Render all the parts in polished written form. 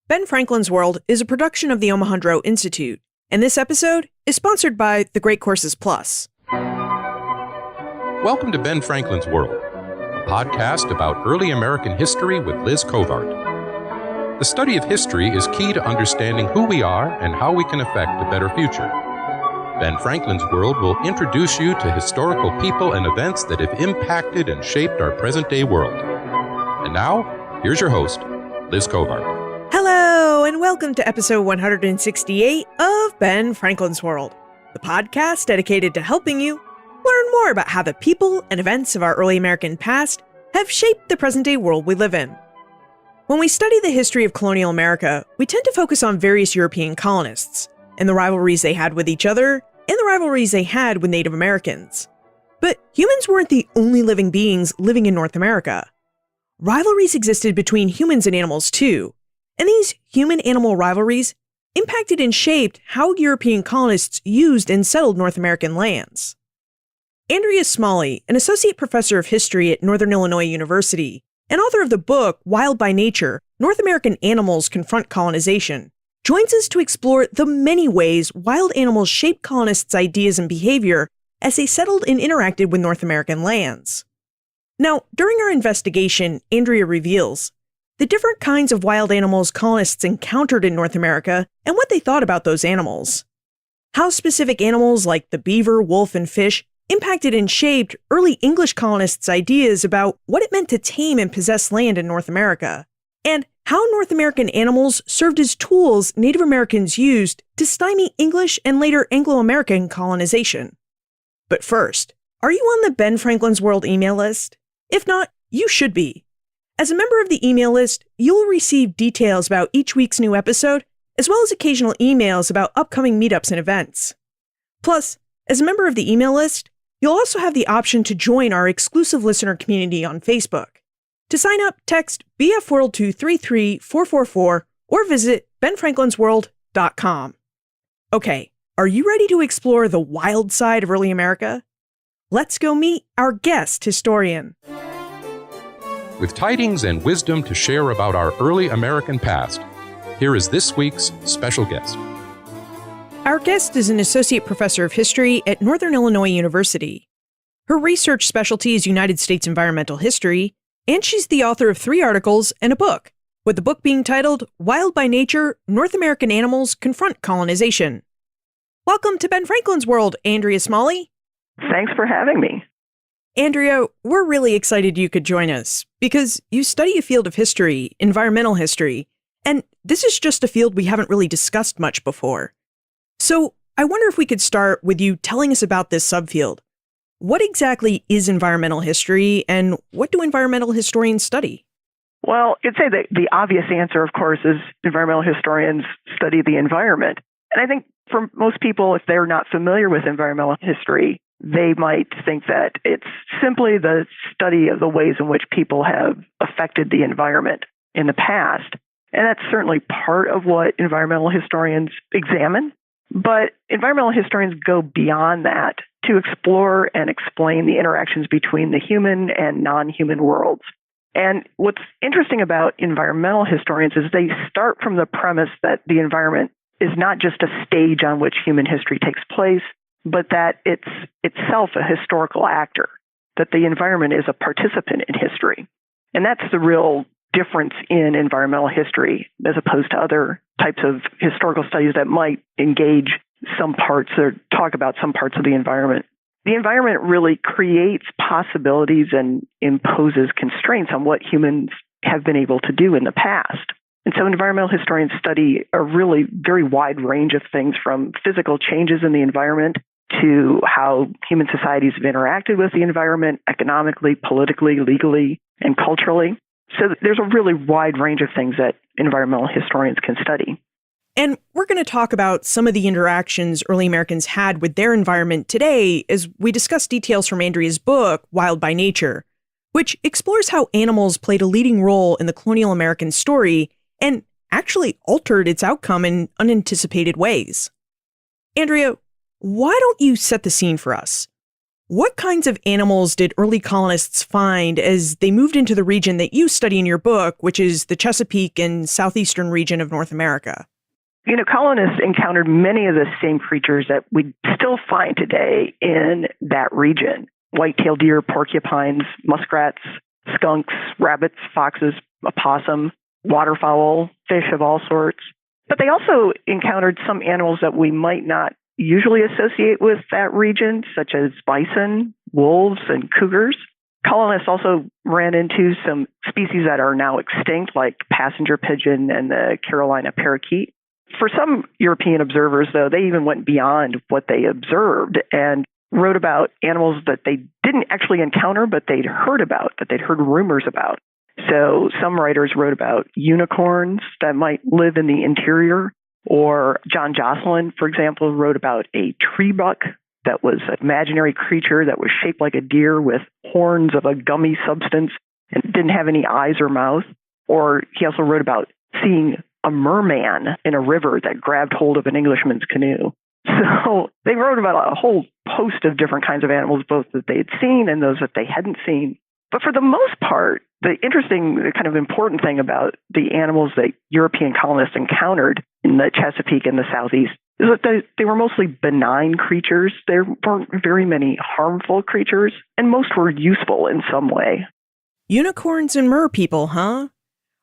Ben Franklin's World is a production of the Omohundro Institute, and this episode is sponsored by the Great Courses Plus. Welcome to Ben Franklin's World, a podcast about early American history with Liz Covart. The study of history is key to understanding who we are and how we can affect a better future. Ben Franklin's World will introduce you to historical people and events that have impacted and shaped our present-day world. And now, here's your host, Liz Covart. Hello, and welcome to episode 168 of Ben Franklin's World, the podcast dedicated to helping you learn more about how the people and events of our early American past have shaped the present-day world we live in. When we study the history of colonial America, we tend to focus on various European colonists and the rivalries they had with each other and the rivalries they had with Native Americans. But humans weren't the only living beings living in North America. Rivalries existed between humans and animals too, and these human-animal rivalries impacted and shaped how European colonists used and settled North American lands. Andrea Smalley, an associate professor of history at Northern Illinois University and author of the book Wild by Nature, North American Animals Confront Colonization, joins us to explore the many ways wild animals shaped colonists' ideas and behavior as they settled and interacted with North American lands. Now, during our investigation, Andrea reveals the different kinds of wild animals colonists encountered in North America and what they thought about those animals. How specific animals like the beaver, wolf, and fish impacted and shaped early English colonists' ideas about what it meant to tame and possess land in North America, and how North American animals served as tools Native Americans used to stymie English and later Anglo-American colonization. But first, are you on the Ben Franklin's World email list? If not, you should be. As a member of the email list, you'll receive details about each week's new episode, as well as occasional emails about upcoming meetups and events. Plus, as a member of the email list, you'll also have the option to join our exclusive listener community on Facebook. To sign up, text BFWorld to 33444 or visit benfranklinsworld.com. Okay, are you ready to explore the wild side of early America? Let's go meet our guest historian. With tidings and wisdom to share about our early American past, here is this week's special guest. Our guest is an associate professor of history at Northern Illinois University. Her research specialty is United States environmental history, and she's the author of 3 articles and a book, with the book being titled Wild by Nature, North American Animals Confront Colonization. Welcome to Ben Franklin's World, Andrea Smalley. Thanks for having me. Andrea, we're really excited you could join us because you study a field of history, environmental history, and this is just a field we haven't really discussed much before. So I wonder if we could start with you telling us about this subfield. What exactly is environmental history, and what do environmental historians study? Well, I'd say that the obvious answer, of course, is environmental historians study the environment. And I think for most people, if they're not familiar with environmental history, they might think that it's simply the study of the ways in which people have affected the environment in the past. And that's certainly part of what environmental historians examine. But environmental historians go beyond that to explore and explain the interactions between the human and non-human worlds. And what's interesting about environmental historians is they start from the premise that the environment is not just a stage on which human history takes place, but that it's itself a historical actor, that the environment is a participant in history. And that's the real difference in environmental history as opposed to other types of historical studies that might engage some parts or talk about some parts of the environment. The environment really creates possibilities and imposes constraints on what humans have been able to do in the past. And so environmental historians study a really very wide range of things, from physical changes in the environment to how human societies have interacted with the environment economically, politically, legally, and culturally. So there's a really wide range of things that environmental historians can study. And we're going to talk about some of the interactions early Americans had with their environment today as we discuss details from Andrea's book, Wild by Nature, which explores how animals played a leading role in the colonial American story and actually altered its outcome in unanticipated ways. Andrea, why don't you set the scene for us? What kinds of animals did early colonists find as they moved into the region that you study in your book, which is the Chesapeake and southeastern region of North America? Colonists encountered many of the same creatures that we still find today in that region. White-tailed deer, porcupines, muskrats, skunks, rabbits, foxes, opossum, waterfowl, fish of all sorts. But they also encountered some animals that we might not usually associate with that region, such as bison, wolves, and cougars. Colonists also ran into some species that are now extinct, like passenger pigeon and the Carolina parakeet. For some European observers, though, they even went beyond what they observed and wrote about animals that they didn't actually encounter, but they'd heard about, that they'd heard rumors about. So some writers wrote about unicorns that might live in the interior, or John Jocelyn, for example, wrote about a tree buck that was an imaginary creature that was shaped like a deer with horns of a gummy substance and didn't have any eyes or mouth. Or he also wrote about seeing a merman in a river that grabbed hold of an Englishman's canoe. So they wrote about a whole host of different kinds of animals, both that they had seen and those that they hadn't seen. But for the most part, the interesting, the kind of important thing about the animals that European colonists encountered in the Chesapeake and the Southeast is that they were mostly benign creatures. There weren't very many harmful creatures, and most were useful in some way. Unicorns and mer people, huh?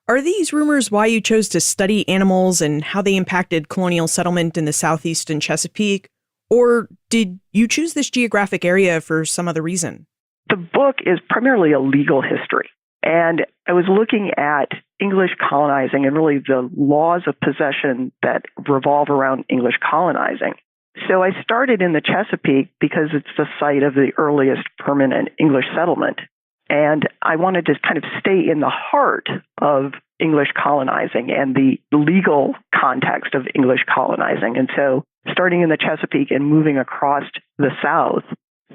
Are these rumors why you chose to study animals and how they impacted colonial settlement in the Southeast and Chesapeake? Or did you choose this geographic area for some other reason? The book is primarily a legal history. And I was looking at English colonizing and really the laws of possession that revolve around English colonizing. So I started in the Chesapeake because it's the site of the earliest permanent English settlement. And I wanted to kind of stay in the heart of English colonizing and the legal context of English colonizing. And so starting in the Chesapeake and moving across the South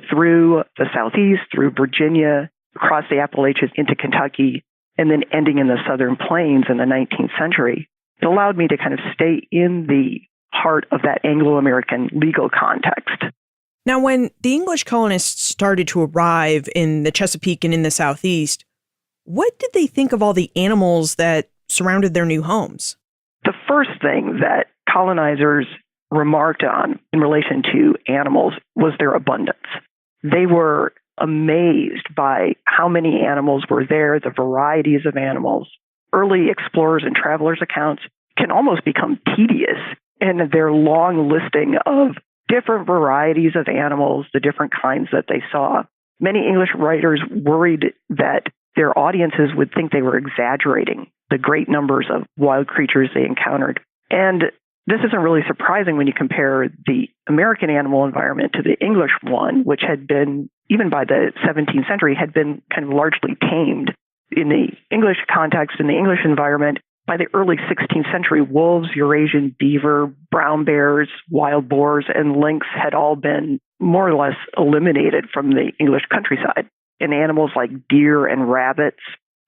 through the Southeast, through Virginia, across the Appalachians into Kentucky, and then ending in the Southern Plains in the 19th century, it allowed me to kind of stay in the heart of that Anglo-American legal context. Now, when the English colonists started to arrive in the Chesapeake and in the Southeast, what did they think of all the animals that surrounded their new homes? The first thing that colonizers remarked on in relation to animals was their abundance. They were amazed by how many animals were there, the varieties of animals. Early explorers and travelers' accounts can almost become tedious in their long listing of different varieties of animals, the different kinds that they saw. Many English writers worried that their audiences would think they were exaggerating the great numbers of wild creatures they encountered. And this isn't really surprising when you compare the American animal environment to the English one, which had been, even by the 17th century, had been kind of largely tamed. In the English context, in the English environment, by the early 16th century, wolves, Eurasian beaver, brown bears, wild boars, and lynx had all been more or less eliminated from the English countryside. And animals like deer and rabbits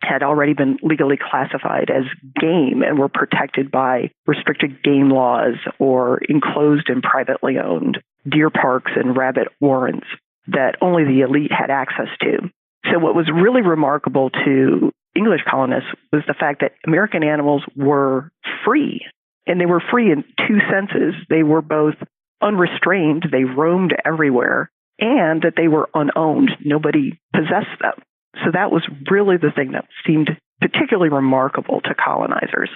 had already been legally classified as game and were protected by restricted game laws or enclosed and privately owned deer parks and rabbit warrens that only the elite had access to. So what was really remarkable to English colonists was the fact that American animals were free. And they were free in two senses. They were both unrestrained, they roamed everywhere, and that they were unowned. Nobody possessed them. So that was really the thing that seemed particularly remarkable to colonizers.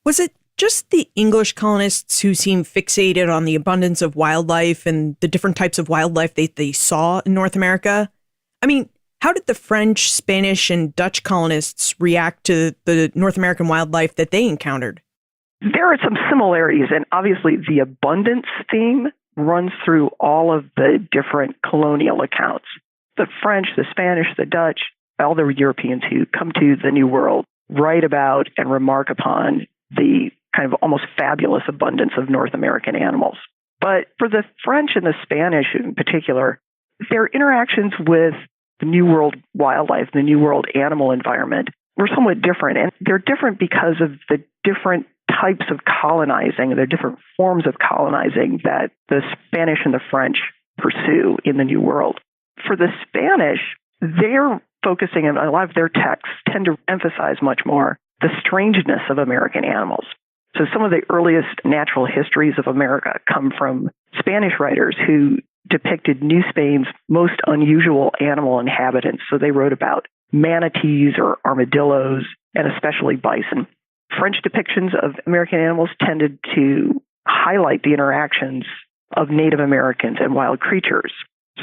Was it just the English colonists who seemed fixated on the abundance of wildlife and the different types of wildlife they saw in North America? I mean, how did the French, Spanish, and Dutch colonists react to the North American wildlife that they encountered? There are some similarities, and obviously the abundance theme runs through all of the different colonial accounts. The French, the Spanish, the Dutch, all the Europeans who come to the New World write about and remark upon the kind of almost fabulous abundance of North American animals. But for the French and the Spanish in particular, their interactions with the New World wildlife, the New World animal environment, were somewhat different. And they're different because of the different types of colonizing, the different forms of colonizing that the Spanish and the French pursue in the New World. For the Spanish, they're focusing on a lot of their texts tend to emphasize much more the strangeness of American animals. So some of the earliest natural histories of America come from Spanish writers who depicted New Spain's most unusual animal inhabitants. So they wrote about manatees or armadillos, and especially bison. French depictions of American animals tended to highlight the interactions of Native Americans and wild creatures.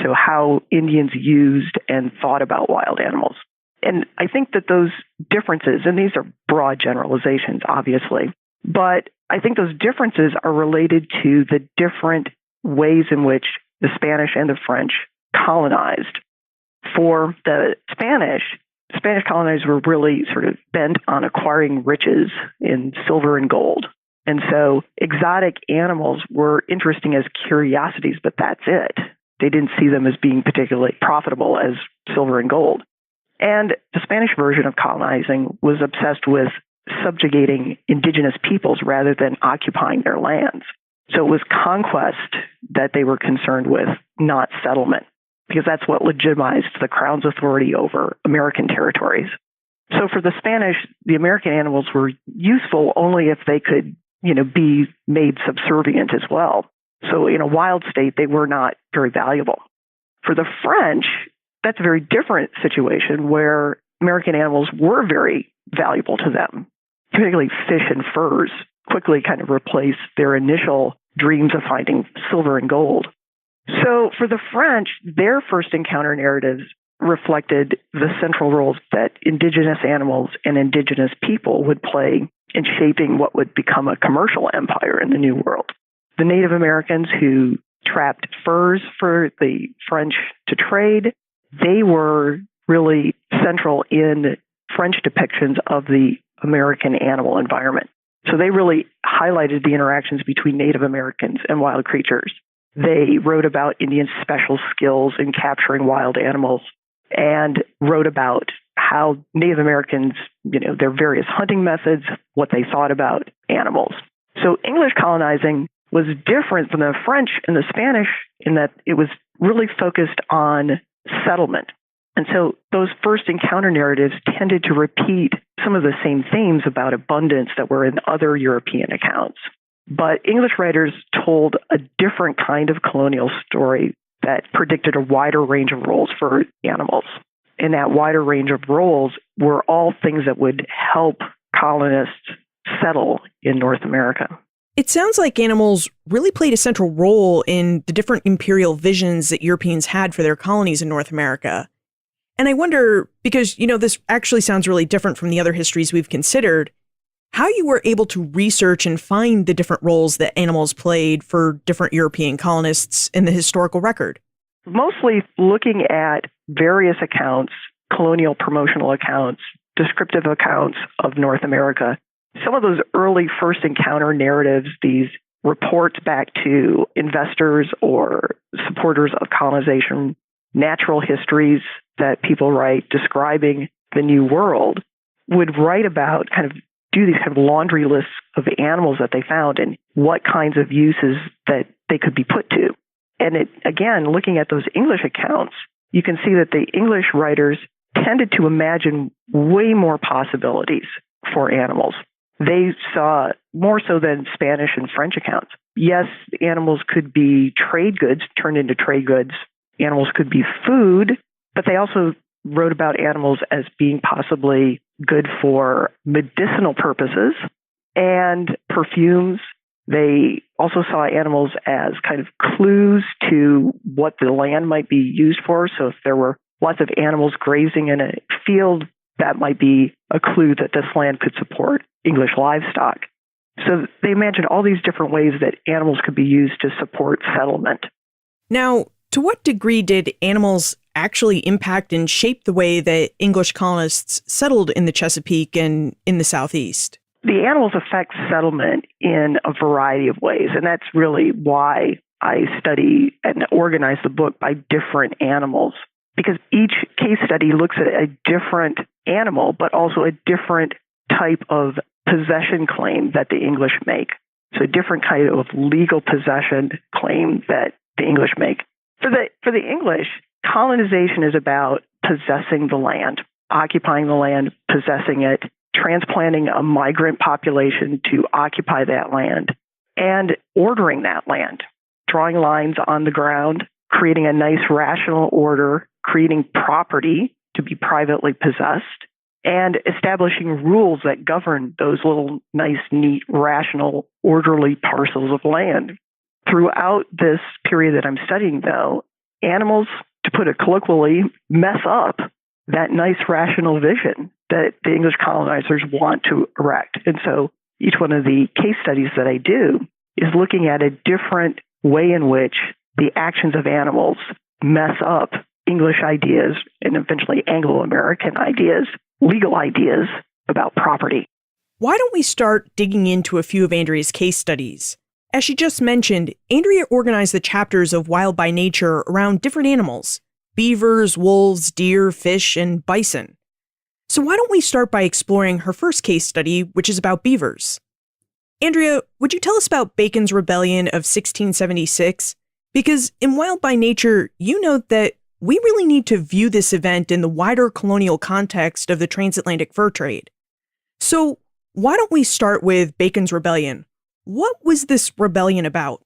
So how Indians used and thought about wild animals. And I think that those differences, and these are broad generalizations, obviously, but I think those differences are related to the different ways in which the Spanish and the French colonized. For the Spanish colonizers were really sort of bent on acquiring riches in silver and gold. And so exotic animals were interesting as curiosities, but that's it. They didn't see them as being particularly profitable as silver and gold. And the Spanish version of colonizing was obsessed with subjugating indigenous peoples rather than occupying their lands. So it was conquest that they were concerned with, not settlement, because that's what legitimized the crown's authority over American territories. So for the Spanish, the American animals were useful only if they could, be made subservient as well. So in a wild state, they were not very valuable. For the French, that's a very different situation where American animals were very valuable to them, particularly fish and furs quickly kind of replaced their initial dreams of finding silver and gold. So for the French, their first encounter narratives reflected the central roles that indigenous animals and indigenous people would play in shaping what would become a commercial empire in the New World. The Native Americans who trapped furs for the French to trade, they were really central in French depictions of the American animal environment. So they really highlighted the interactions between Native Americans and wild creatures. They wrote about Indians' special skills in capturing wild animals and wrote about how Native Americans, their various hunting methods, what they thought about animals. So English colonizing was different from the French and the Spanish in that it was really focused on settlement. And so those first encounter narratives tended to repeat some of the same themes about abundance that were in other European accounts. But English writers told a different kind of colonial story that predicted a wider range of roles for animals. And that wider range of roles were all things that would help colonists settle in North America. It sounds like animals really played a central role in the different imperial visions that Europeans had for their colonies in North America. And I wonder, because, this actually sounds really different from the other histories we've considered, how you were able to research and find the different roles that animals played for different European colonists in the historical record. Mostly looking at various accounts, colonial promotional accounts, descriptive accounts of North America. Some of those early first encounter narratives, these reports back to investors or supporters of colonization, natural histories that people write describing the New World, would write about do these kind of laundry lists of animals that they found and what kinds of uses that they could be put to. And again, looking at those English accounts, you can see that the English writers tended to imagine way more possibilities for animals. They saw more so than Spanish and French accounts. Yes, animals could be trade goods, turned into trade goods. Animals could be food, but they also wrote about animals as being possibly good for medicinal purposes and perfumes. They also saw animals as kind of clues to what the land might be used for. So if there were lots of animals grazing in a field, that might be a clue that this land could support English livestock. So they imagined all these different ways that animals could be used to support settlement. Now, to what degree did animals actually impact and shape the way that English colonists settled in the Chesapeake and in the Southeast? The animals affect settlement in a variety of ways, and that's really why I study and organize the book by different animals, because each case study looks at a different animal, but also a different type of possession claim that the English make. So a different kind of legal possession claim that the English make. For the English, colonization is about possessing the land, occupying the land, possessing it, transplanting a migrant population to occupy that land, and ordering that land, drawing lines on the ground, creating a nice rational order, creating property to be privately possessed, and establishing rules that govern those little nice, neat, rational, orderly parcels of land. Throughout this period that I'm studying, though, animals, to put it colloquially, mess up that nice, rational vision that the English colonizers want to erect. And so each one of the case studies that I do is looking at a different way in which the actions of animals mess up English ideas and eventually Anglo-American ideas, legal ideas about property. Why don't we start digging into a few of Andrea's case studies? As she just mentioned, Andrea organized the chapters of Wild by Nature around different animals: beavers, wolves, deer, fish, and bison. So why don't we start by exploring her first case study, which is about beavers? Andrea, would you tell us about Bacon's Rebellion of 1676? Because in Wild by Nature, you note that we really need to view this event in the wider colonial context of the transatlantic fur trade. So why don't we start with Bacon's Rebellion? What was this rebellion about?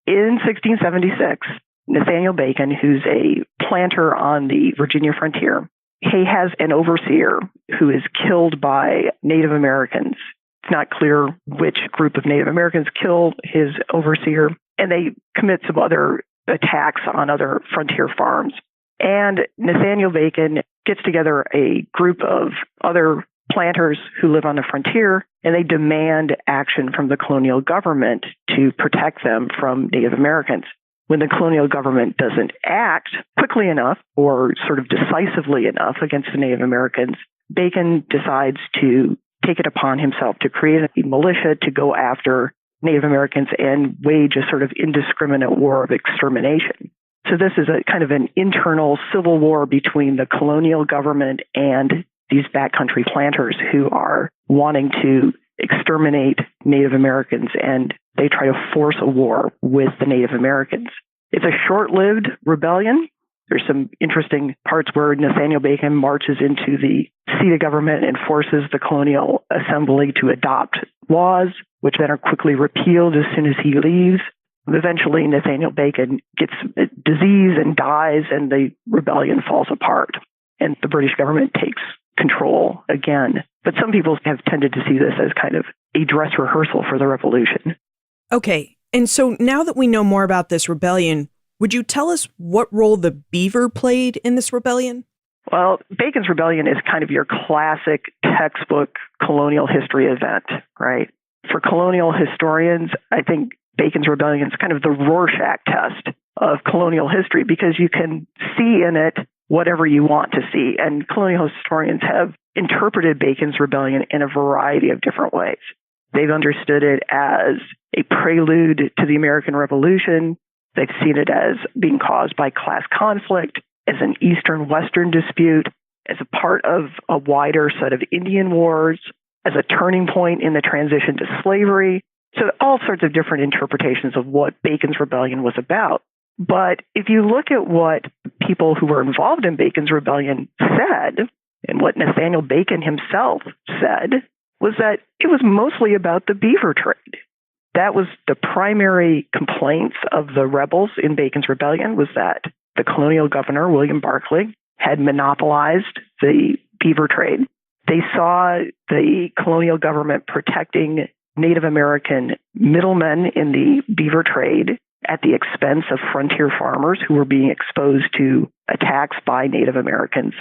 In 1676, Nathaniel Bacon, who's a planter on the Virginia frontier, he has an overseer who is killed by Native Americans. It's not clear which group of Native Americans killed his overseer, and they commit some other attacks on other frontier farms. And Nathaniel Bacon gets together a group of other planters who live on the frontier, and they demand action from the colonial government to protect them from Native Americans. When the colonial government doesn't act quickly enough or sort of decisively enough against the Native Americans, Bacon decides to take it upon himself to create a militia to go after Native Americans and wage a sort of indiscriminate war of extermination. So this is a kind of an internal civil war between the colonial government and these backcountry planters who are wanting to exterminate Native Americans, and they try to force a war with the Native Americans. It's a short-lived rebellion. There's some interesting parts where Nathaniel Bacon marches into the seat of government and forces the colonial assembly to adopt laws, which then are quickly repealed as soon as he leaves. Eventually, Nathaniel Bacon gets a disease and dies, and the rebellion falls apart, and the British government takes control again. But some people have tended to see this as kind of a dress rehearsal for the revolution. Okay, and so now that we know more about this rebellion, would you tell us what role the beaver played in this rebellion? Well, Bacon's Rebellion is kind of your classic textbook colonial history event, right? For colonial historians, I think Bacon's Rebellion is kind of the Rorschach test of colonial history because you can see in it whatever you want to see. And colonial historians have interpreted Bacon's Rebellion in a variety of different ways. They've understood it as a prelude to the American Revolution. They've seen it as being caused by class conflict, as an Eastern-Western dispute, as a part of a wider set of Indian wars, as a turning point in the transition to slavery. So all sorts of different interpretations of what Bacon's Rebellion was about. But if you look at what people who were involved in Bacon's Rebellion said, and what Nathaniel Bacon himself said, was that it was mostly about the beaver trade. That was the primary complaints of the rebels in Bacon's Rebellion, was that the colonial governor, William Barclay, had monopolized the beaver trade. They saw the colonial government protecting Native American middlemen in the beaver trade at the expense of frontier farmers who were being exposed to attacks by Native Americans.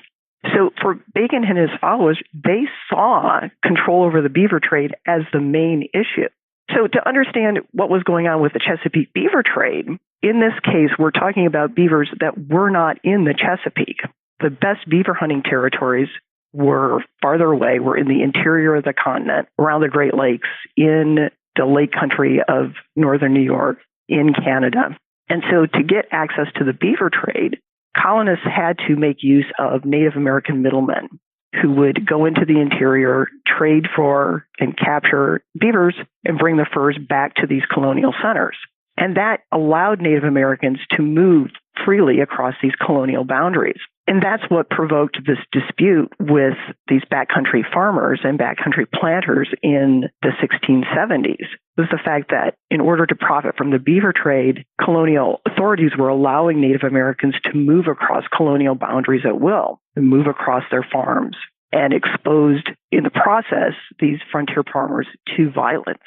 So for Bacon and his followers, they saw control over the beaver trade as the main issue. So to understand what was going on with the Chesapeake beaver trade, in this case, we're talking about beavers that were not in the Chesapeake. The best beaver hunting territories were farther away, were in the interior of the continent, around the Great Lakes, in the lake country of northern New York, in Canada. And so to get access to the beaver trade, colonists had to make use of Native American middlemen who would go into the interior, trade for and capture beavers, and bring the furs back to these colonial centers. And that allowed Native Americans to move freely across these colonial boundaries. And that's what provoked this dispute with these backcountry farmers and backcountry planters in the 1670s. Was the fact that in order to profit from the beaver trade, colonial authorities were allowing Native Americans to move across colonial boundaries at will, and move across their farms, and exposed in the process these frontier farmers to violence.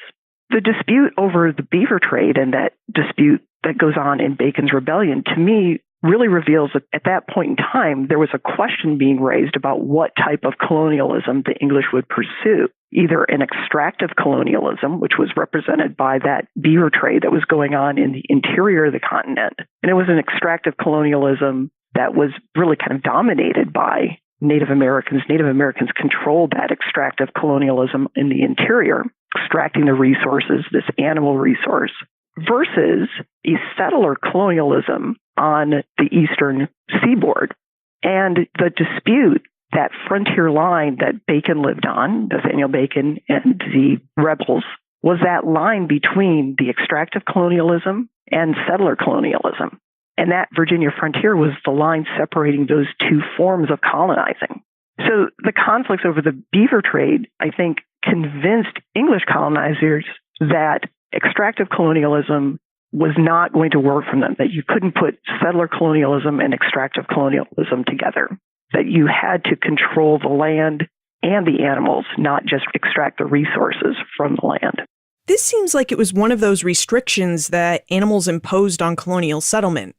The dispute over the beaver trade and that dispute that goes on in Bacon's Rebellion, to me, really reveals that at that point in time, there was a question being raised about what type of colonialism the English would pursue. Either an extractive colonialism, which was represented by that beaver trade that was going on in the interior of the continent. And it was an extractive colonialism that was really kind of dominated by Native Americans. Native Americans controlled that extractive colonialism in the interior, extracting the resources, this animal resource, versus a settler colonialism on the eastern seaboard. And the dispute, that frontier line that Bacon lived on, Nathaniel Bacon and the rebels, was that line between the extractive colonialism and settler colonialism. And that Virginia frontier was the line separating those two forms of colonizing. So the conflicts over the beaver trade, I think, convinced English colonizers that extractive colonialism was not going to work for them, that you couldn't put settler colonialism and extractive colonialism together, that you had to control the land and the animals, not just extract the resources from the land. This seems like it was one of those restrictions that animals imposed on colonial settlement.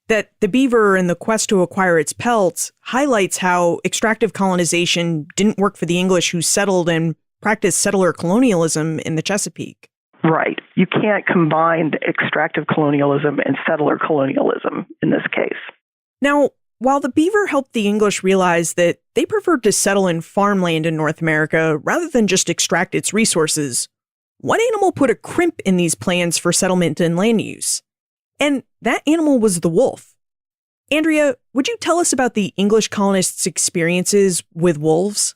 That the beaver and the quest to acquire its pelts highlights how extractive colonization didn't work for the English who settled and practiced settler colonialism in the Chesapeake. Right. You can't combine extractive colonialism and settler colonialism in this case. Now, while the beaver helped the English realize that they preferred to settle in farmland in North America rather than just extract its resources, one animal put a crimp in these plans for settlement and land use. And that animal was the wolf. Andrea, would you tell us about the English colonists' experiences with wolves?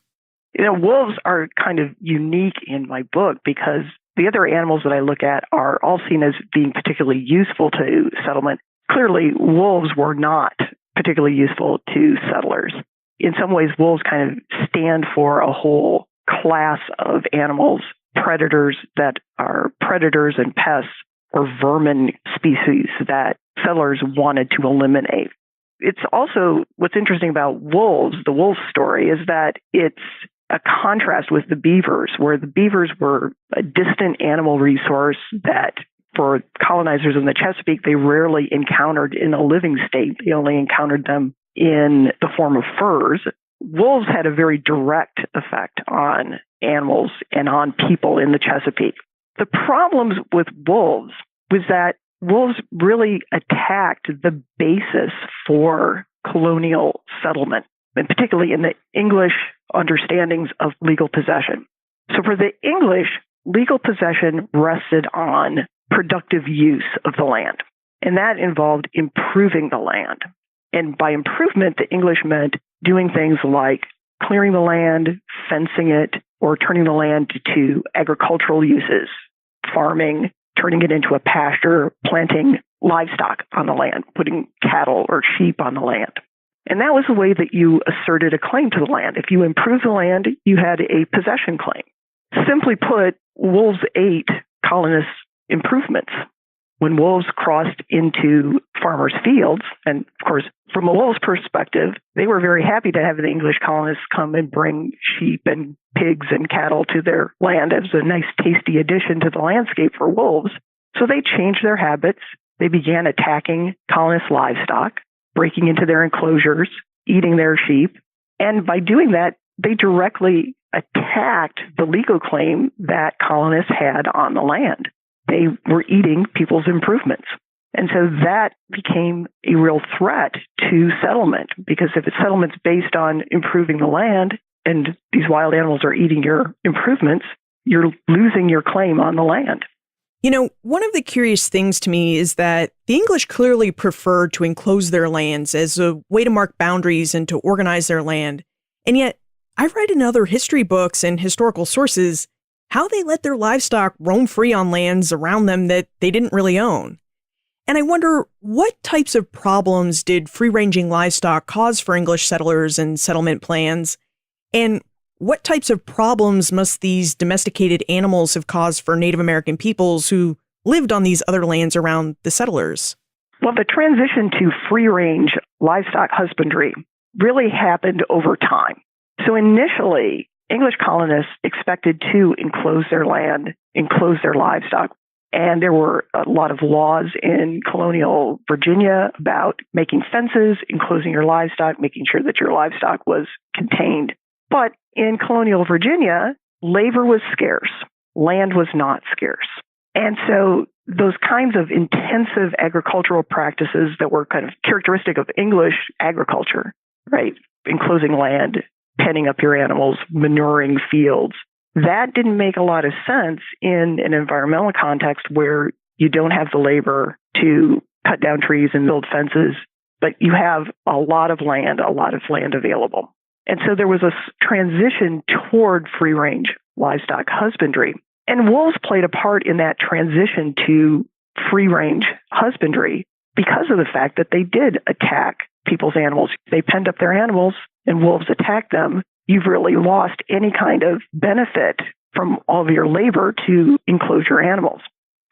Wolves are kind of unique in my book because the other animals that I look at are all seen as being particularly useful to settlement. Clearly, wolves were not particularly useful to settlers. In some ways, wolves kind of stand for a whole class of animals, predators that are predators and pests or vermin species that settlers wanted to eliminate. It's also, what's interesting about wolves, the wolf story, is that it's a contrast with the beavers, where the beavers were a distant animal resource that for colonizers in the Chesapeake, they rarely encountered in a living state. They only encountered them in the form of furs. Wolves had a very direct effect on animals and on people in the Chesapeake. The problems with wolves was that wolves really attacked the basis for colonial settlement, and particularly in the English understandings of legal possession. So for the English, legal possession rested on productive use of the land, and that involved improving the land. And by improvement, the English meant doing things like clearing the land, fencing it, or turning the land to agricultural uses, farming, turning it into a pasture, planting livestock on the land, putting cattle or sheep on the land. And that was the way that you asserted a claim to the land. If you improved the land, you had a possession claim. Simply put, wolves ate colonists' improvements. When wolves crossed into farmers' fields, and of course, from a wolf's perspective, they were very happy to have the English colonists come and bring sheep and pigs and cattle to their land as a nice, tasty addition to the landscape for wolves. So they changed their habits. They began attacking colonists' livestock, breaking into their enclosures, eating their sheep. And by doing that, they directly attacked the legal claim that colonists had on the land. They were eating people's improvements. And so that became a real threat to settlement, because if a settlement's based on improving the land and these wild animals are eating your improvements, you're losing your claim on the land. One of the curious things to me is that the English clearly preferred to enclose their lands as a way to mark boundaries and to organize their land. And yet, I've read in other history books and historical sources how they let their livestock roam free on lands around them that they didn't really own. And I wonder, what types of problems did free-ranging livestock cause for English settlers and settlement plans? And what types of problems must these domesticated animals have caused for Native American peoples who lived on these other lands around the settlers? Well, the transition to free-range livestock husbandry really happened over time. So initially, English colonists expected to enclose their land, enclose their livestock. And there were a lot of laws in colonial Virginia about making fences, enclosing your livestock, making sure that your livestock was contained. But in colonial Virginia, labor was scarce. Land was not scarce. And so those kinds of intensive agricultural practices that were kind of characteristic of English agriculture, right? Enclosing land, penning up your animals, manuring fields, that didn't make a lot of sense in an environmental context where you don't have the labor to cut down trees and build fences, but you have a lot of land available. And so there was a transition toward free-range livestock husbandry. And wolves played a part in that transition to free-range husbandry because of the fact that they did attack people's animals. They penned up their animals and wolves attacked them. You've really lost any kind of benefit from all of your labor to enclose your animals.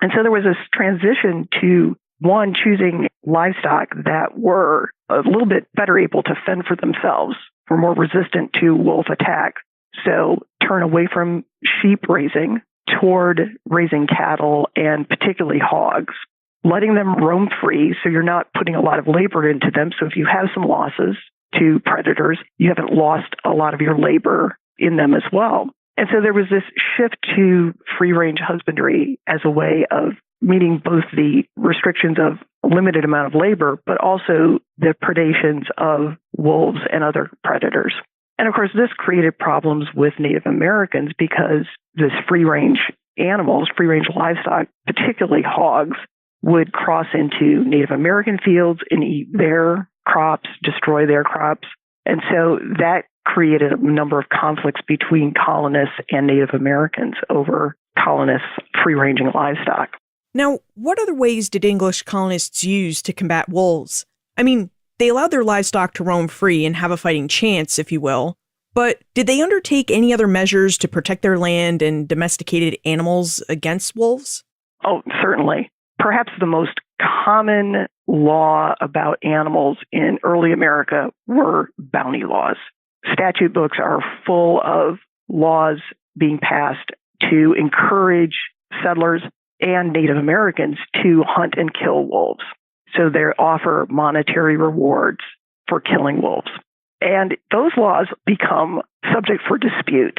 And so there was this transition to, one, choosing livestock that were a little bit better able to fend for themselves, were more resistant to wolf attack. So turn away from sheep raising toward raising cattle and particularly hogs, letting them roam free so you're not putting a lot of labor into them. So if you have some losses to predators, you haven't lost a lot of your labor in them as well. And so there was this shift to free-range husbandry as a way of meeting both the restrictions of a limited amount of labor, but also the predations of wolves and other predators. And of course, this created problems with Native Americans because this free-range animals, free-range livestock, particularly hogs, would cross into Native American fields and eat their crops, destroy their crops. And so that created a number of conflicts between colonists and Native Americans over colonists' free-ranging livestock. Now, what other ways did English colonists use to combat wolves? I mean, they allowed their livestock to roam free and have a fighting chance, if you will. But did they undertake any other measures to protect their land and domesticated animals against wolves? Oh, certainly. Perhaps the most common law about animals in early America were bounty laws. Statute books are full of laws being passed to encourage settlers and Native Americans to hunt and kill wolves. So they offer monetary rewards for killing wolves. And those laws become subject for dispute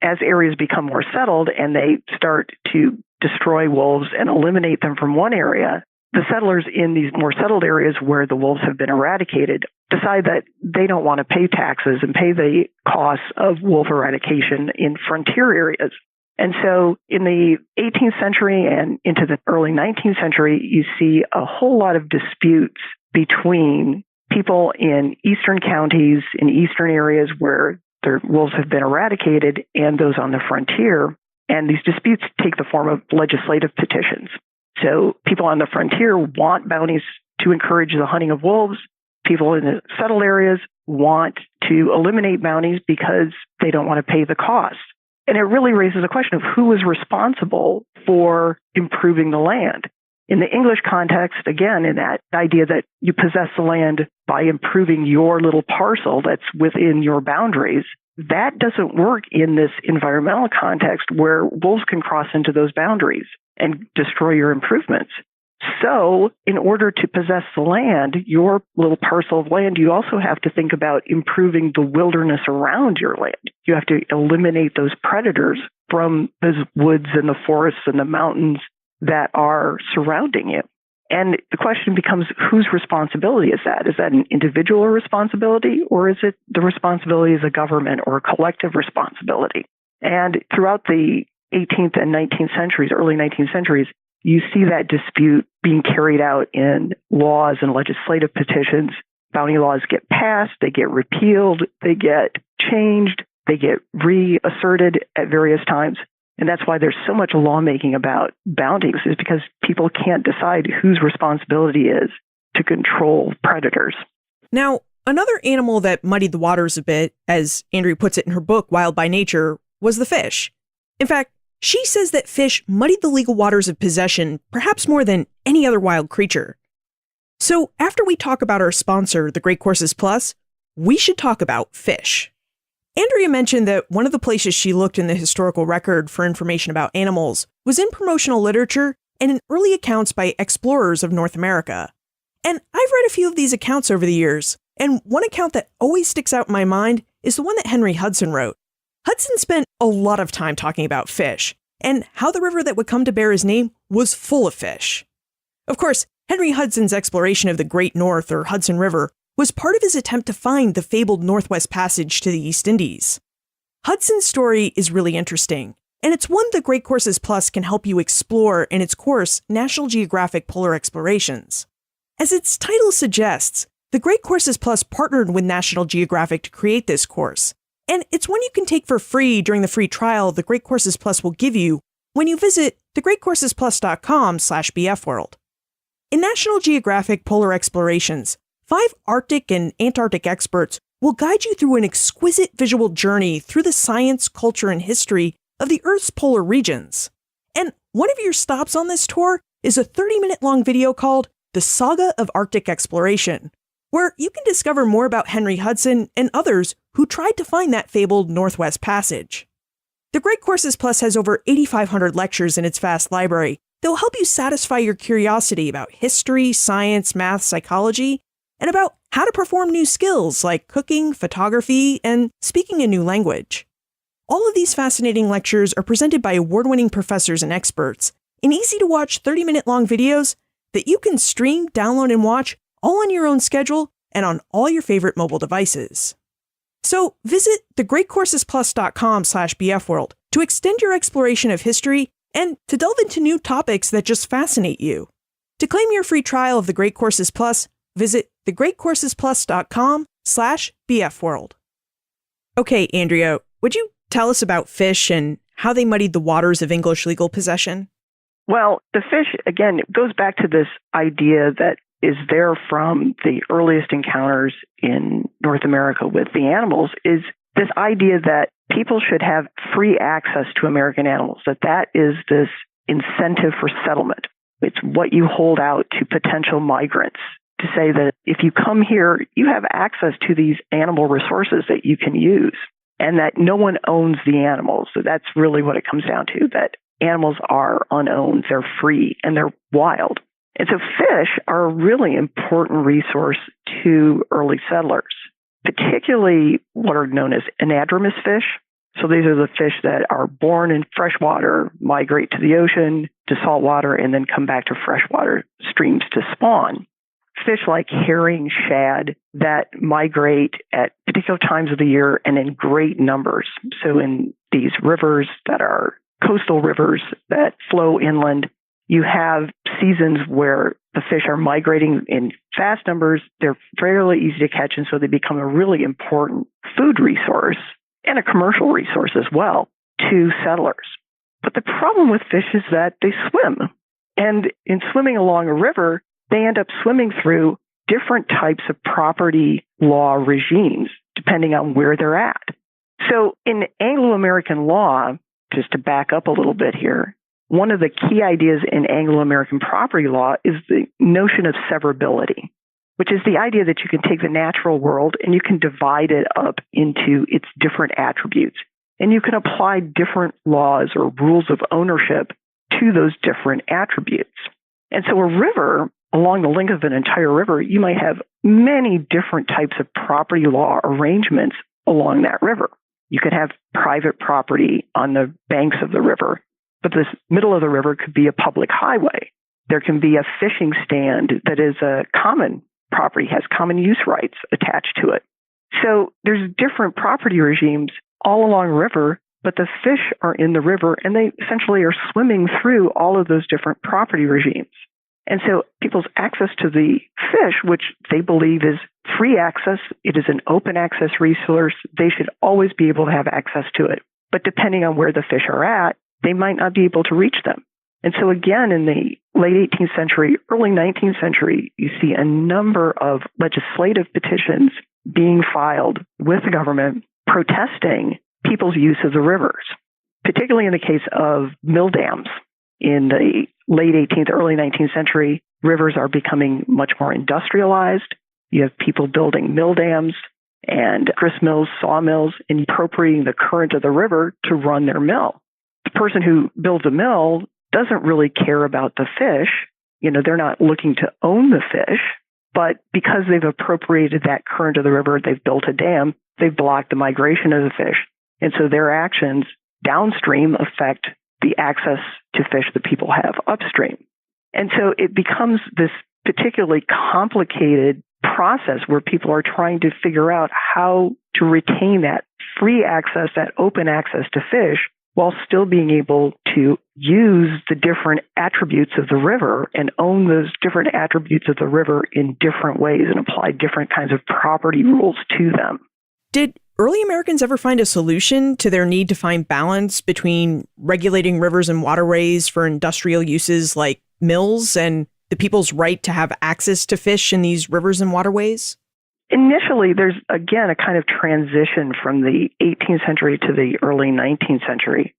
as areas become more settled and they start to destroy wolves and eliminate them from one area. The settlers in these more settled areas where the wolves have been eradicated decide that they don't want to pay taxes and pay the costs of wolf eradication in frontier areas. And so in the 18th century and into the early 19th century, you see a whole lot of disputes between people in eastern counties, in eastern areas where their wolves have been eradicated, and those on the frontier. And these disputes take the form of legislative petitions. So people on the frontier want bounties to encourage the hunting of wolves. People in the settled areas want to eliminate bounties because they don't want to pay the cost. And it really raises a question of who is responsible for improving the land. In the English context, again, in that idea that you possess the land by improving your little parcel that's within your boundaries, that doesn't work in this environmental context where wolves can cross into those boundaries and destroy your improvements. So in order to possess the land, your little parcel of land, you also have to think about improving the wilderness around your land. You have to eliminate those predators from those woods and the forests and the mountains that are surrounding you. And the question becomes, whose responsibility is that? Is that an individual responsibility, or is it the responsibility of a government or a collective responsibility? And throughout the 18th and 19th centuries, early 19th centuries, you see that dispute being carried out in laws and legislative petitions. Bounty laws get passed, they get repealed, they get changed, they get reasserted at various times. And that's why there's so much lawmaking about bounties, is because people can't decide whose responsibility is to control predators. Now, another animal that muddied the waters a bit, as Andrea puts it in her book, Wild by Nature, was the fish. In fact, she says that fish muddied the legal waters of possession perhaps more than any other wild creature. So after we talk about our sponsor, the Great Courses Plus, we should talk about fish. Andrea mentioned that one of the places she looked in the historical record for information about animals was in promotional literature and in early accounts by explorers of North America. And I've read a few of these accounts over the years, and one account that always sticks out in my mind is the one that Henry Hudson wrote. Hudson spent a lot of time talking about fish, and how the river that would come to bear his name was full of fish. Of course, Henry Hudson's exploration of the Great North, or Hudson River, was part of his attempt to find the fabled Northwest Passage to the East Indies. Hudson's story is really interesting, and it's one the Great Courses Plus can help you explore in its course, National Geographic Polar Explorations. As its title suggests, the Great Courses Plus partnered with National Geographic to create this course, and it's one you can take for free during the free trial the Great Courses Plus will give you when you visit thegreatcoursesplus.com/bfworld. In National Geographic Polar Explorations, 5 Arctic and Antarctic experts will guide you through an exquisite visual journey through the science, culture, and history of the Earth's polar regions. And one of your stops on this tour is a 30-minute long video called The Saga of Arctic Exploration, where you can discover more about Henry Hudson and others who tried to find that fabled Northwest Passage. The Great Courses Plus has over 8,500 lectures in its vast library that will help you satisfy your curiosity about history, science, math, psychology, and about how to perform new skills like cooking, photography, and speaking a new language. All of these fascinating lectures are presented by award-winning professors and experts in easy-to-watch 30-minute long videos that you can stream, download, and watch all on your own schedule and on all your favorite mobile devices. So visit thegreatcoursesplus.com/bfworld to extend your exploration of history and to delve into new topics that just fascinate you. To claim your free trial of the Great Courses Plus, visit thegreatcoursesplus.com/bfworld. Okay, Andrea, would you tell us about fish and how they muddied the waters of English legal possession? Well, the fish, again, it goes back to this idea that is there from the earliest encounters in North America with the animals, is this idea that people should have free access to American animals, that is this incentive for settlement. It's what you hold out to potential migrants to say that if you come here, you have access to these animal resources that you can use, and that no one owns the animals. So that's really what it comes down to, that animals are unowned, they're free, and they're wild. And so fish are a really important resource to early settlers, particularly what are known as anadromous fish. So these are the fish that are born in freshwater, migrate to the ocean, to saltwater, and then come back to freshwater streams to spawn. Fish like herring, shad, that migrate at particular times of the year and in great numbers. So in these rivers that are coastal rivers that flow inland, you have seasons where the fish are migrating in vast numbers. They're fairly easy to catch, and so they become a really important food resource and a commercial resource as well to settlers. But the problem with fish is that they swim. And in swimming along a river, they end up swimming through different types of property law regimes, depending on where they're at. So in Anglo-American law, just to back up a little bit here, one of the key ideas in Anglo-American property law is the notion of severability, which is the idea that you can take the natural world and you can divide it up into its different attributes. And you can apply different laws or rules of ownership to those different attributes. And so a river, along the length of an entire river, you might have many different types of property law arrangements along that river. You could have private property on the banks of the river, but this middle of the river could be a public highway. There can be a fishing stand that is a common property, has common use rights attached to it. So there's different property regimes all along the river, but the fish are in the river and they essentially are swimming through all of those different property regimes. And so people's access to the fish, which they believe is free access, it is an open access resource, they should always be able to have access to it. But depending on where the fish are at, they might not be able to reach them. And so again, in the late 18th century, early 19th century, you see a number of legislative petitions being filed with the government protesting people's use of the rivers, particularly in the case of mill dams. In the late 18th, early 19th century, rivers are becoming much more industrialized. You have people building mill dams and grist mills, sawmills, and appropriating the current of the river to run their mill. The person who builds a mill doesn't really care about the fish. They're not looking to own the fish, but because they've appropriated that current of the river, they've built a dam, they've blocked the migration of the fish. And so their actions downstream affect the access to fish that people have upstream. And so it becomes this particularly complicated process where people are trying to figure out how to retain that free access, that open access to fish, while still being able to use the different attributes of the river and own those different attributes of the river in different ways and apply different kinds of property rules to them. Did early Americans ever find a solution to their need to find balance between regulating rivers and waterways for industrial uses like mills and the people's right to have access to fish in these rivers and waterways? Initially, there's, again, a kind of transition from the 18th century to the early 19th century.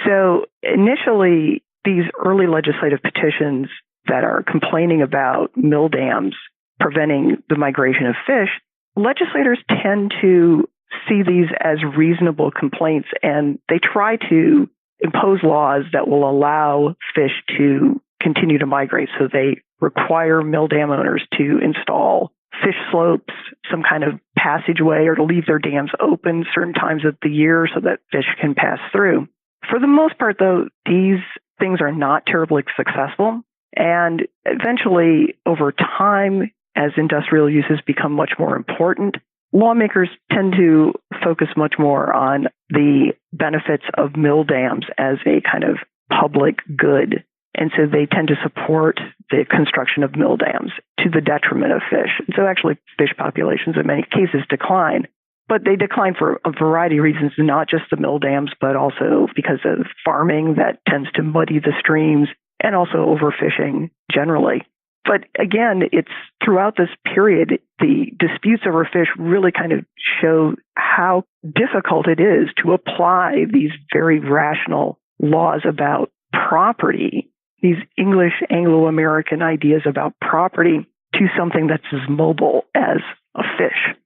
So initially, these early legislative petitions that are complaining about mill dams preventing the migration of fish, legislators tend to see these as reasonable complaints, and they try to impose laws that will allow fish to continue to migrate. So they require mill dam owners to install fish slopes, some kind of passageway, or to leave their dams open certain times of the year so that fish can pass through. For the most part, though, these things are not terribly successful. And eventually, over time, as industrial uses become much more important, lawmakers tend to focus much more on the benefits of mill dams as a kind of public good. And so they tend to support the construction of mill dams to the detriment of fish. And so actually fish populations in many cases decline. But they decline for a variety of reasons, not just the mill dams, but also because of farming that tends to muddy the streams and also overfishing generally. But again, it's throughout this period, the disputes over fish really kind of show how difficult it is to apply these very rational laws about property, these English Anglo-American ideas about property, to something that's as mobile as a fish.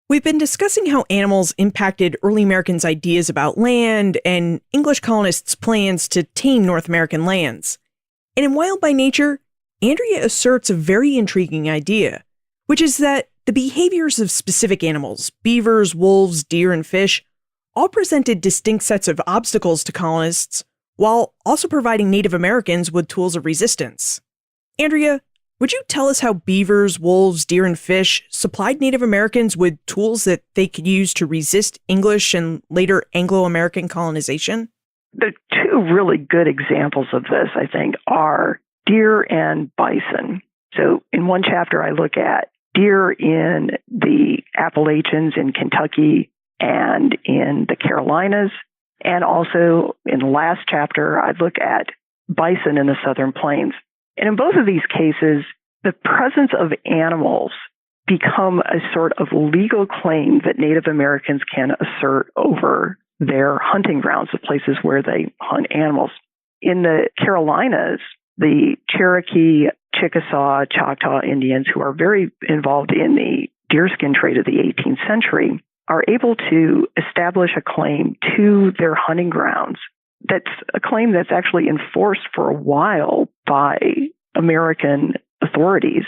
We've been discussing how animals impacted early Americans' ideas about land and English colonists' plans to tame North American lands. And in Wild by Nature, Andrea asserts a very intriguing idea, which is that the behaviors of specific animals, beavers, wolves, deer, and fish, all presented distinct sets of obstacles to colonists, while also providing Native Americans with tools of resistance. Andrea, would you tell us how beavers, wolves, deer, and fish supplied Native Americans with tools that they could use to resist English and later Anglo-American colonization? The two really good examples of this, I think, are deer and bison. So in one chapter, I look at deer in the Appalachians in Kentucky and in the Carolinas. And also in the last chapter, I look at bison in the Southern Plains. And in both of these cases, the presence of animals become a sort of legal claim that Native Americans can assert over their hunting grounds, the places where they hunt animals. In the Carolinas, the Cherokee, Chickasaw, Choctaw Indians, who are very involved in the deerskin trade of the 18th century, are able to establish a claim to their hunting grounds. That's a claim that's actually enforced for a while by American authorities,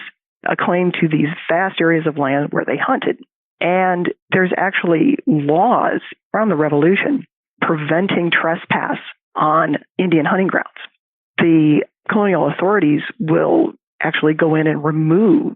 a claim to these vast areas of land where they hunted. And there's actually laws around the Revolution preventing trespass on Indian hunting grounds. The colonial authorities will actually go in and remove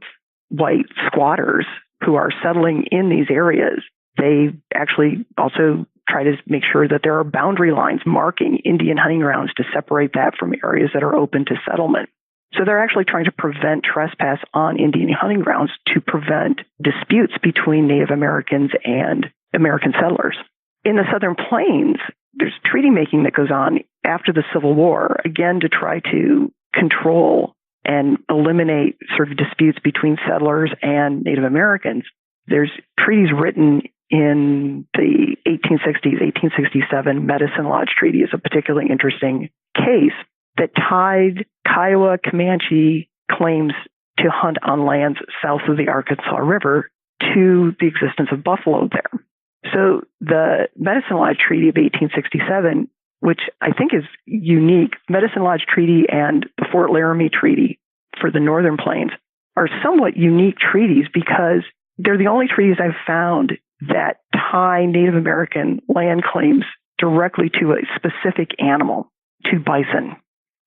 white squatters who are settling in these areas. They actually also try to make sure that there are boundary lines marking Indian hunting grounds to separate that from areas that are open to settlement. So they're actually trying to prevent trespass on Indian hunting grounds to prevent disputes between Native Americans and American settlers. In the Southern Plains, there's treaty making that goes on after the Civil War, again, to try to control and eliminate sort of disputes between settlers and Native Americans. There's treaties written in the 1860s, 1867 Medicine Lodge Treaty is a particularly interesting case that tied Kiowa Comanche claims to hunt on lands south of the Arkansas River to the existence of buffalo there. So the Medicine Lodge Treaty of 1867, which I think is unique, Medicine Lodge Treaty and the Fort Laramie Treaty for the Northern Plains are somewhat unique treaties because they're the only treaties I've found that tie Native American land claims directly to a specific animal, to bison.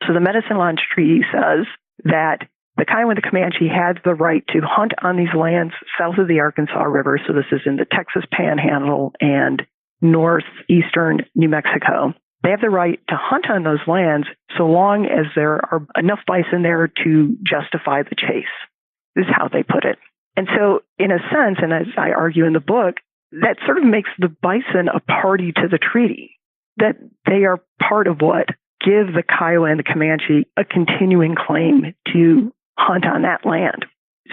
So the Medicine Lodge Treaty says that the Kiowa and the Comanche had the right to hunt on these lands south of the Arkansas River. So this is in the Texas Panhandle and northeastern New Mexico. They have the right to hunt on those lands so long as there are enough bison there to justify the chase, is how they put it. And so, in a sense, and as I argue in the book, that sort of makes the bison a party to the treaty, that they are part of what give the Kiowa and the Comanche a continuing claim to hunt on that land.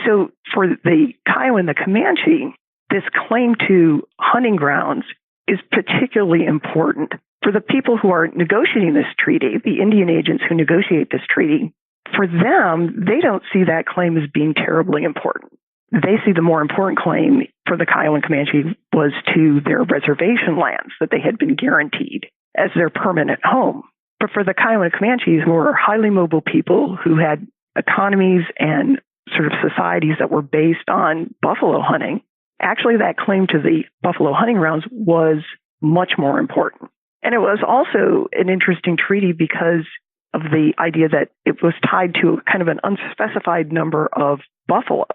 So for the Kiowa and the Comanche, this claim to hunting grounds is particularly important. For the people who are negotiating this treaty, the Indian agents who negotiate this treaty, for them, they don't see that claim as being terribly important. They see the more important claim for the Kiowa and Comanche was to their reservation lands that they had been guaranteed as their permanent home. But for the Kiowa and Comanches, who were highly mobile people who had economies and sort of societies that were based on buffalo hunting, actually that claim to the buffalo hunting grounds was much more important. And it was also an interesting treaty because of the idea that it was tied to kind of an unspecified number of buffalo,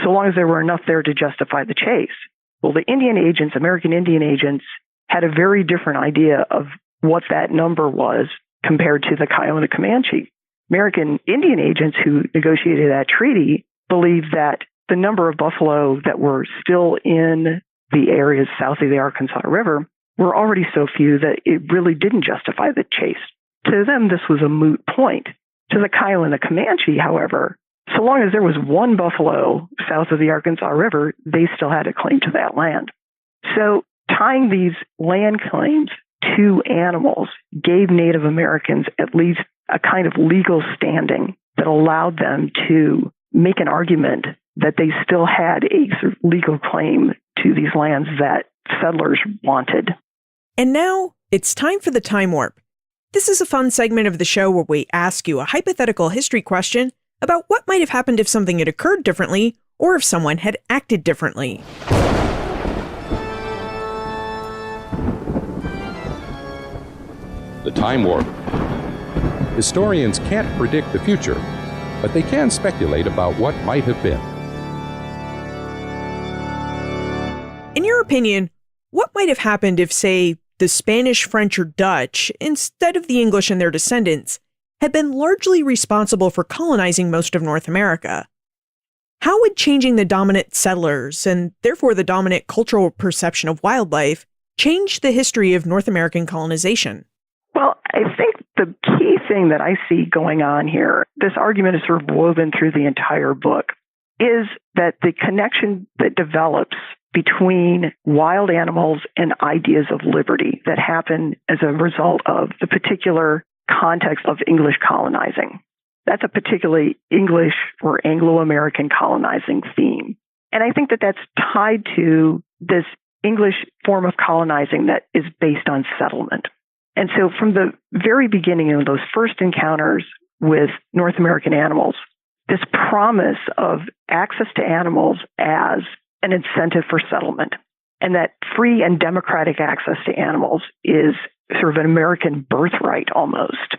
so long as there were enough there to justify the chase. Well, the Indian agents, American Indian agents, had a very different idea of what that number was compared to the Kiowa and the Comanche. American Indian agents who negotiated that treaty believed that the number of buffalo that were still in the areas south of the Arkansas River were already so few that it really didn't justify the chase. To them, this was a moot point. To the Kiowa and the Comanche, however, so long as there was one buffalo south of the Arkansas River, they still had a claim to that land. So tying these land claims to animals gave Native Americans at least a kind of legal standing that allowed them to make an argument that they still had a sort of legal claim to these lands that settlers wanted. And now it's time for the Time Warp. This is a fun segment of the show where we ask you a hypothetical history question about what might have happened if something had occurred differently or if someone had acted differently. The Time Warp. Historians can't predict the future, but they can speculate about what might have been. In your opinion, what might have happened if, say, the Spanish, French, or Dutch, instead of the English and their descendants, had been largely responsible for colonizing most of North America? How would changing the dominant settlers, and therefore the dominant cultural perception of wildlife, change the history of North American colonization? Well, I think the key thing that I see going on here, this argument is sort of woven through the entire book, is that the connection that develops between wild animals and ideas of liberty that happen as a result of the particular context of English colonizing. That's a particularly English or Anglo-American colonizing theme. And I think that that's tied to this English form of colonizing that is based on settlement. And so from the very beginning of those first encounters with North American animals, this promise of access to animals as an incentive for settlement, and that free and democratic access to animals is sort of an American birthright almost.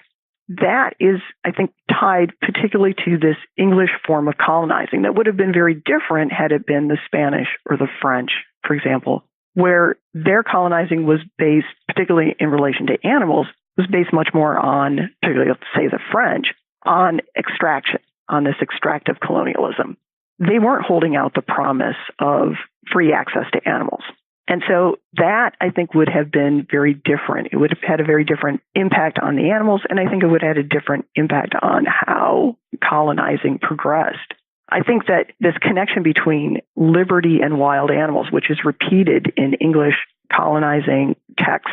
That is, I think, tied particularly to this English form of colonizing that would have been very different had it been the Spanish or the French, for example, where their colonizing was based, particularly in relation to animals, was based much more on, particularly, let's say, the French, on extraction, on this extractive colonialism. They weren't holding out the promise of free access to animals. And so that, I think, would have been very different. It would have had a very different impact on the animals, and I think it would have had a different impact on how colonizing progressed. I think that this connection between liberty and wild animals, which is repeated in English colonizing texts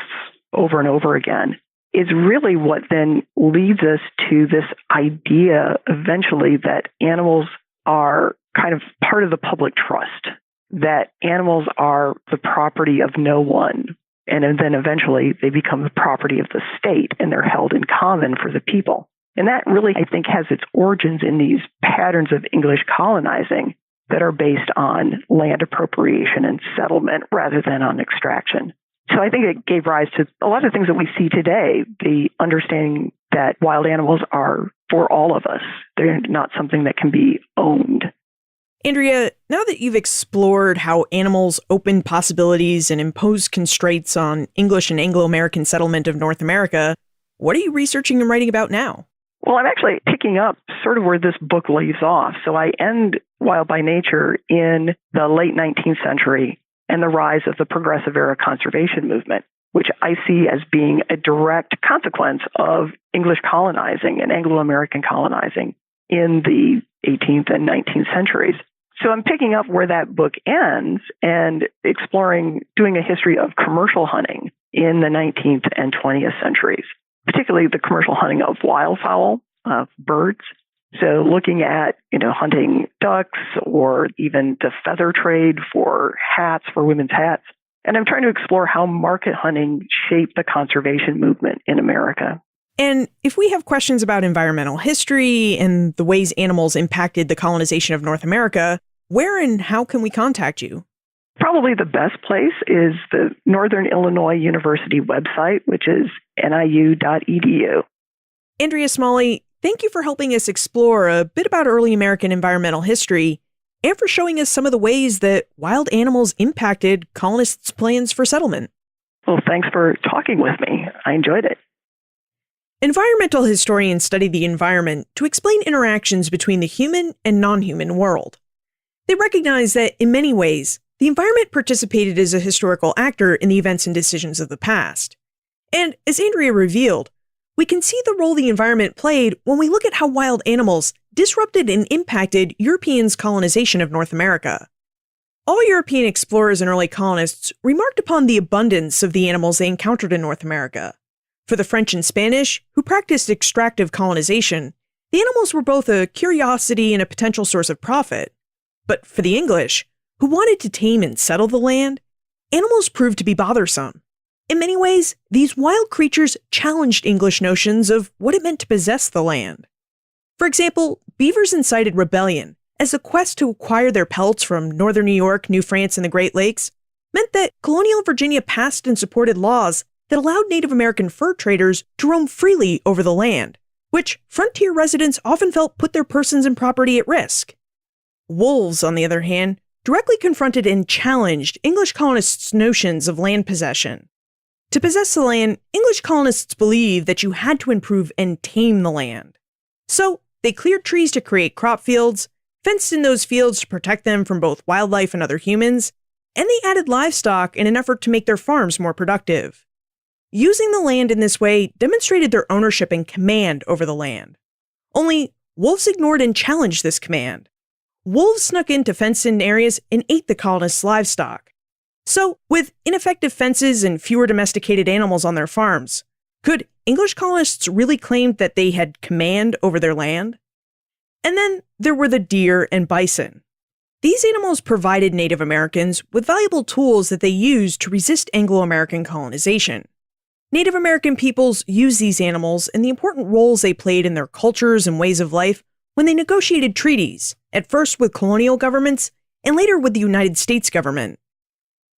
over and over again, is really what then leads us to this idea eventually that animals are kind of part of the public trust, that animals are the property of no one, and then eventually they become the property of the state and they're held in common for the people. And that really, I think, has its origins in these patterns of English colonizing that are based on land appropriation and settlement rather than on extraction. So I think it gave rise to a lot of things that we see today, the understanding that wild animals are for all of us. They're not something that can be owned. Andrea, now that you've explored how animals opened possibilities and imposed constraints on English and Anglo-American settlement of North America, what are you researching and writing about now? Well, I'm actually picking up sort of where this book leaves off. So I end Wild by Nature in the late 19th century and the rise of the progressive era conservation movement, which I see as being a direct consequence of English colonizing and Anglo-American colonizing in the 18th and 19th centuries. So I'm picking up where that book ends and exploring, doing a history of commercial hunting in the 19th and 20th centuries, particularly the commercial hunting of wildfowl, of birds. So looking at, hunting ducks or even the feather trade for hats, for women's hats. And I'm trying to explore how market hunting shaped the conservation movement in America. And if we have questions about environmental history and the ways animals impacted the colonization of North America, where and how can we contact you? Probably the best place is the Northern Illinois University website, which is niu.edu. Andrea Smalley, thank you for helping us explore a bit about early American environmental history and for showing us some of the ways that wild animals impacted colonists' plans for settlement. Well, thanks for talking with me. I enjoyed it. Environmental historians study the environment to explain interactions between the human and non-human world. They recognize that, in many ways, the environment participated as a historical actor in the events and decisions of the past. And, as Andrea revealed, we can see the role the environment played when we look at how wild animals disrupted and impacted Europeans' colonization of North America. All European explorers and early colonists remarked upon the abundance of the animals they encountered in North America. For the French and Spanish, who practiced extractive colonization, the animals were both a curiosity and a potential source of profit. But for the English, who wanted to tame and settle the land, animals proved to be bothersome. In many ways, these wild creatures challenged English notions of what it meant to possess the land. For example, beavers incited rebellion, as the quest to acquire their pelts from northern New York, New France, and the Great Lakes meant that colonial Virginia passed and supported laws that allowed Native American fur traders to roam freely over the land, which frontier residents often felt put their persons and property at risk. Wolves, on the other hand, directly confronted and challenged English colonists' notions of land possession. To possess the land, English colonists believed that you had to improve and tame the land. So, they cleared trees to create crop fields, fenced in those fields to protect them from both wildlife and other humans, and they added livestock in an effort to make their farms more productive. Using the land in this way demonstrated their ownership and command over the land. Only, wolves ignored and challenged this command. Wolves snuck into fenced-in areas and ate the colonists' livestock. So, with ineffective fences and fewer domesticated animals on their farms, could English colonists really claim that they had command over their land? And then there were the deer and bison. These animals provided Native Americans with valuable tools that they used to resist Anglo-American colonization. Native American peoples used these animals and the important roles they played in their cultures and ways of life when they negotiated treaties, at first with colonial governments and later with the United States government.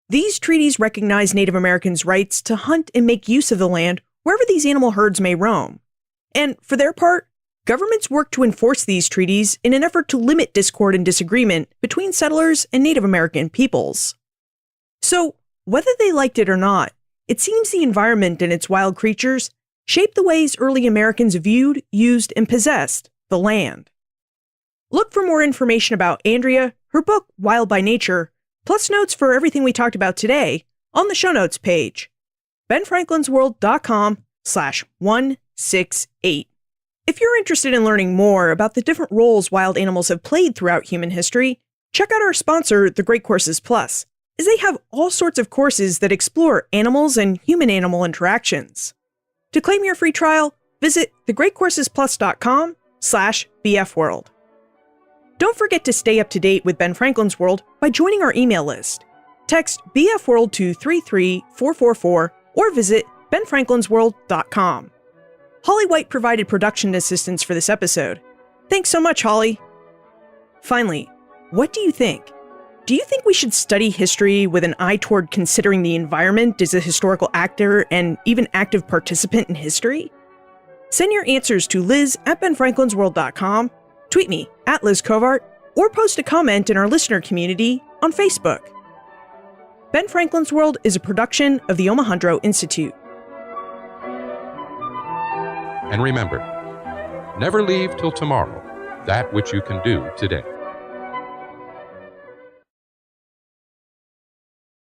These treaties recognized Native Americans' rights to hunt and make use of the land wherever these animal herds may roam. And for their part, governments worked to enforce these treaties in an effort to limit discord and disagreement between settlers and Native American peoples. So, whether they liked it or not, it seems the environment and its wild creatures shaped the ways early Americans viewed, used, and possessed the land. Look for more information about Andrea, her book, Wild by Nature, plus notes for everything we talked about today on the show notes page, benfranklinsworld.com/168. If you're interested in learning more about the different roles wild animals have played throughout human history, check out our sponsor, the Great Courses Plus, as they have all sorts of courses that explore animals and human-animal interactions. To claim your free trial, visit thegreatcoursesplus.com/bfworld. Don't forget to stay up to date with Ben Franklin's World by joining our email list. Text BFWorld to 33444 or visit benfranklinsworld.com. Holly White provided production assistance for this episode. Thanks so much, Holly. Finally, what do you think? Do you think we should study history with an eye toward considering the environment as a historical actor and even active participant in history? Send your answers to liz@benfranklinsworld.com, tweet me @LizCovart, or post a comment in our listener community on Facebook. Ben Franklin's World is a production of the Omohundro Institute. And remember, never leave till tomorrow that which you can do today.